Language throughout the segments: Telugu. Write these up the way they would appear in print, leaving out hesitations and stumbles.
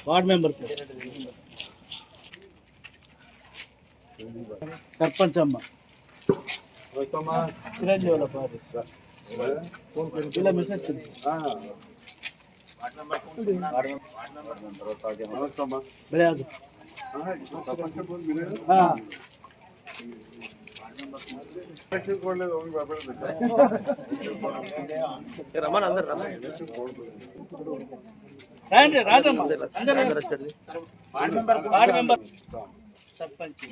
వార్డ్ మెంబర్ సర్పంచ్ అమ్మ చిరంజీవుల ఇలా మెసేజ్ రమన్ అందరు రమన్ సర్పంచ్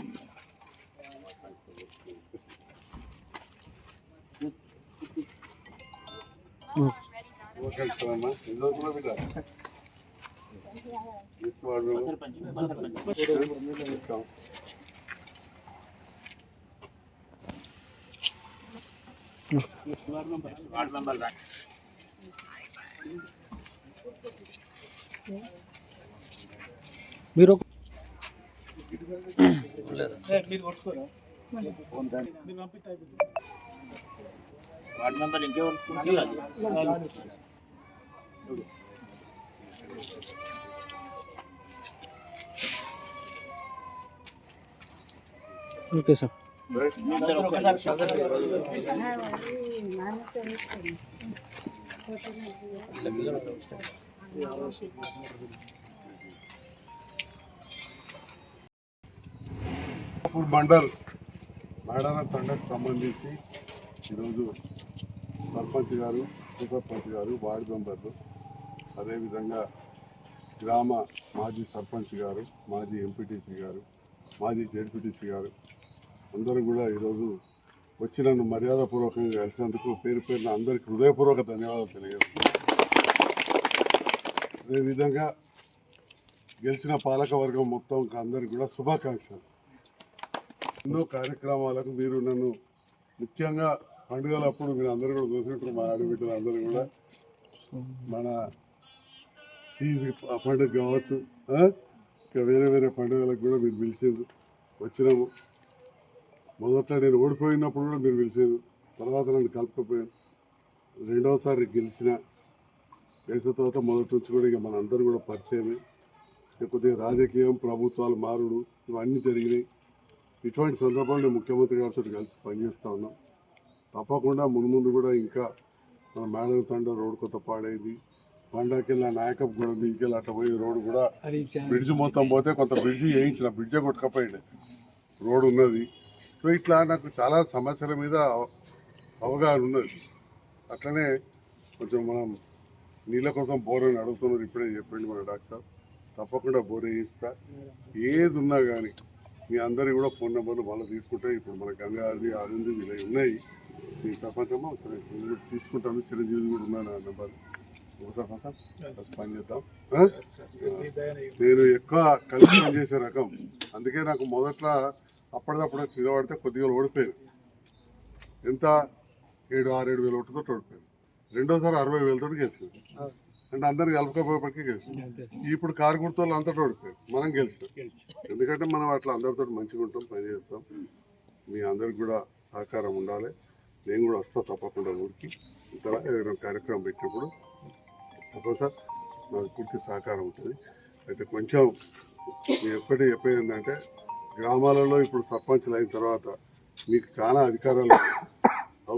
మీరు వార్డ్ మెంబర్ ఇంకెవరు ఓకే సార్ మండల్ మేడాన తండకు సంబంధించి ఈరోజు సర్పంచ్ గారు ఉప సర్పంచ్ గారు వార్డు మెంబర్లు అదేవిధంగా గ్రామ మాజీ సర్పంచ్ గారు మాజీ ఎంపీటీసీ గారు మాజీ జెడ్పీటీసీ గారు అందరూ కూడా ఈరోజు వచ్చి నన్ను మర్యాదపూర్వకంగా కలిసినందుకు పేరు పేరున అందరికీ హృదయపూర్వక ధన్యవాదాలు తెలియజేస్తున్నాను. అదేవిధంగా గెలిచిన పాలకవర్గం మొత్తం అందరికీ కూడా శుభాకాంక్షలు. ఎన్నో కార్యక్రమాలకు మీరు నన్ను ముఖ్యంగా పండుగలప్పుడు మీరు అందరూ కూడా చూసినట్టు మా ఆడబిడ్డలు అందరూ కూడా మన ఫీజు పండుగ కావచ్చు, ఇంకా వేరే వేరే పండుగలకు కూడా మీరు పిలిచేది వచ్చినాము. మొదట్లో నేను ఓడిపోయినప్పుడు కూడా మీరు పిలిచేది, తర్వాత నన్ను కలపకపోయాను. రెండవసారి గెలిచిన తర్వాత మొదటి నుంచి కూడా ఇక మన అందరూ కూడా పరిచయమే. కొద్దిగా రాజకీయం ప్రభుత్వాలు మారుడు ఇవన్నీ జరిగినాయి. ఇటువంటి సందర్భంలో ముఖ్యమంత్రి గారితో కలిసి పనిచేస్తూ ఉన్నాం. తప్పకుండా ముందు కూడా ఇంకా మన మేడం తండ రోడ్డు కొత్త పాడైంది, పండగకెళ్ళి నాయకప్ కూడా మీకెళ్ళి అట్లా పోయి రోడ్డు కూడా బ్రిడ్జ్ మొత్తం పోతే కొంత బ్రిడ్జి వేయించిన బ్రిడ్జే కొట్టుకపోయింది, రోడ్డు ఉన్నది. సో ఇట్లా నాకు చాలా సమస్యల మీద అవగాహన ఉన్నది. అట్లనే కొంచెం మనం నీళ్ళ కోసం బోర్ అని అడుగుతున్నారు, ఇప్పుడే చెప్పండి మన డాక్టర్ సార్. తప్పకుండా బోర్ వేయిస్తా. ఏది ఉన్నా కానీ మీ అందరికీ కూడా ఫోన్ నెంబర్లు మళ్ళీ తీసుకుంటే ఇప్పుడు మన గంగాది అది వీళ్ళవి ఉన్నాయి. మీ సర్పంచమ్మ సరే తీసుకుంటాను, చిరంజీవి కూడా ఉన్నాను ఆ నెంబర్. సర్పంచ్ పని చేద్దాం. నేను ఎక్కువ కలిసి పనిచేసే రకం, అందుకే నాకు మొదట్లో అప్పటిదప్పుడు చిరపడితే కొద్దిగా ఓడిపోయాను. ఎంత 6-7 వేల ఓటుతో ఓడిపోయాను. రెండోసారి 60,000తో గెలిచింది. అంటే అందరికి కలుపుకోపోయేప్పటికీ గెలిచింది. ఇప్పుడు కారు గుర్తులు అంతటా ఓడిపోయారు, మనం గెలిచాం. ఎందుకంటే మనం అట్లా అందరితో మంచిగా ఉంటాం, పని చేస్తాం. మీ అందరికి కూడా సహకారం ఉండాలి. నేను కూడా వస్తా తప్పకుండా ఊరికి. ఇంత ఏదైనా కార్యక్రమం పెట్టినప్పుడు సపోజ్ సార్ నాకు పూర్తి సహకారం ఉంటుంది. అయితే కొంచెం మీరు ఎప్పటి చెప్పేది ఏంటంటే గ్రామాలలో ఇప్పుడు సర్పంచ్లు అయిన తర్వాత మీకు చాలా అధికారాలు,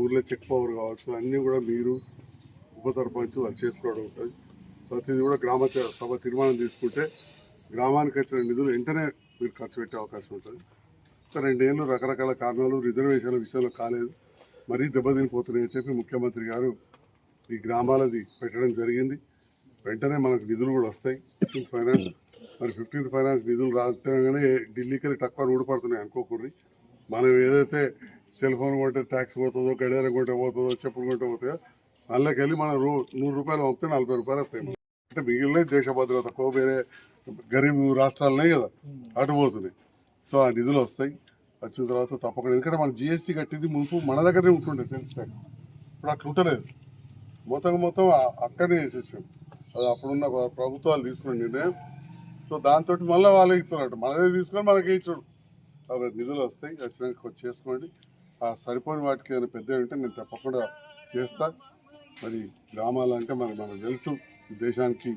ఊళ్ళో చెక్ పవర్ కావచ్చు, అన్నీ కూడా మీరు ఉప సర్పంచ్ వాళ్ళు చేసుకోవడం ఉంటుంది. ప్రతిదీ కూడా గ్రామ సభ తీర్మానం తీసుకుంటే గ్రామానికి వచ్చిన నిధులు వెంటనే మీరు ఖర్చు పెట్టే అవకాశం ఉంటుంది. 2 ఏళ్ళు రకరకాల కారణాలు రిజర్వేషన్ల విషయంలో కాలేదు, మరీ దెబ్బతినిపోతున్నాయని చెప్పి ముఖ్యమంత్రి గారు ఈ గ్రామాలది పెట్టడం జరిగింది. వెంటనే మనకు నిధులు కూడా వస్తాయి. 15th ఫైనాన్స్, మరి 15th ఫైనాన్స్ నిధులు రాగానే ఢిల్లీకి వెళ్ళి తక్కువ ఊడిపడుతున్నాయి అనుకోకూడదు. మనం ఏదైతే సెల్ ఫోన్ కొంటే ట్యాక్స్ పోతుందో, గడియారం కొంటే పోతుందో, చెప్పులు కొంటే పోతుందో, అందులోకి వెళ్ళి మనం 100 రూపాయలు పంపితే 40 రూపాయలు వస్తాయి. అంటే మిగిలిన దేశ భద్రత వేరే గరీబ్ రాష్ట్రాలనే కదా అటు పోతున్నాయి. సో ఆ నిధులు వస్తాయి. వచ్చిన తర్వాత తప్పకుండా, ఎందుకంటే మన జిఎస్టీ కట్టింది మునుపు మన దగ్గరనే ఉంటుండే సేల్స్ ట్యాక్స్, ఇప్పుడు అట్లా ఉంటలేదు. మొత్తం అక్కడనే చేసేసాం. అది అప్పుడున్న ప్రభుత్వాలు తీసుకున్న నిర్ణయం. సో దాంతో మళ్ళీ వాళ్ళే ఇస్తున్నట్టు మనదే తీసుకొని మనకే ఇచ్చాడు. కాబట్టి నిధులు వస్తాయి, వచ్చినాక చేసుకోండి. ఆ సరిపోని వాటికి ఏదైనా పెద్దవి ఉంటే నేను తప్పకుండా చేస్తా. మరి గ్రామాలంటే మనకు తెలుసు, దేశానికి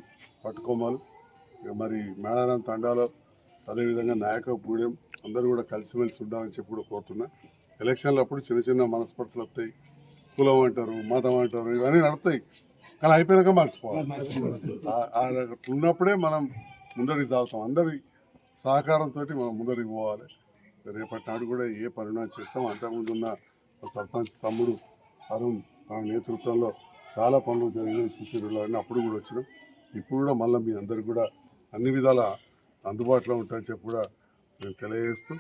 పట్టుకోమాలు. ఇక మరి మేడారం తండాలో అదేవిధంగా నాయకగూడెం అందరూ కూడా కలిసిమెలిసి ఉండాలని చెప్పి కూడా కోరుతున్నా. ఎలక్షన్లు అప్పుడు చిన్న చిన్న మనస్పర్ధలు వస్తాయి, కులం అంటారు, మతం అంటారు, ఇవన్నీ నడుస్తాయి. కానీ అయిపోయాక మర్చిపోవాలి. అట్లున్నప్పుడే మనం ముందరికి సాగుతాం. అందరి సహకారంతో మనం ముందరికి పోవాలి. రేపటి నాడు కూడా ఏ పరిణామం చేస్తాం. అంతకుముందు ఉన్న సర్పంచ్ తమ్ముడు అరుణ్ తన నేతృత్వంలో చాలా పనులు జరిగినాయి. సీసీ రోడ్లు అప్పుడు కూడా వచ్చినాం. ఇప్పుడు కూడా మళ్ళీ మీ అందరికి కూడా అన్ని విధాల అందుబాటులో ఉంటాయని చెప్పి కూడా నేను తెలియజేస్తూ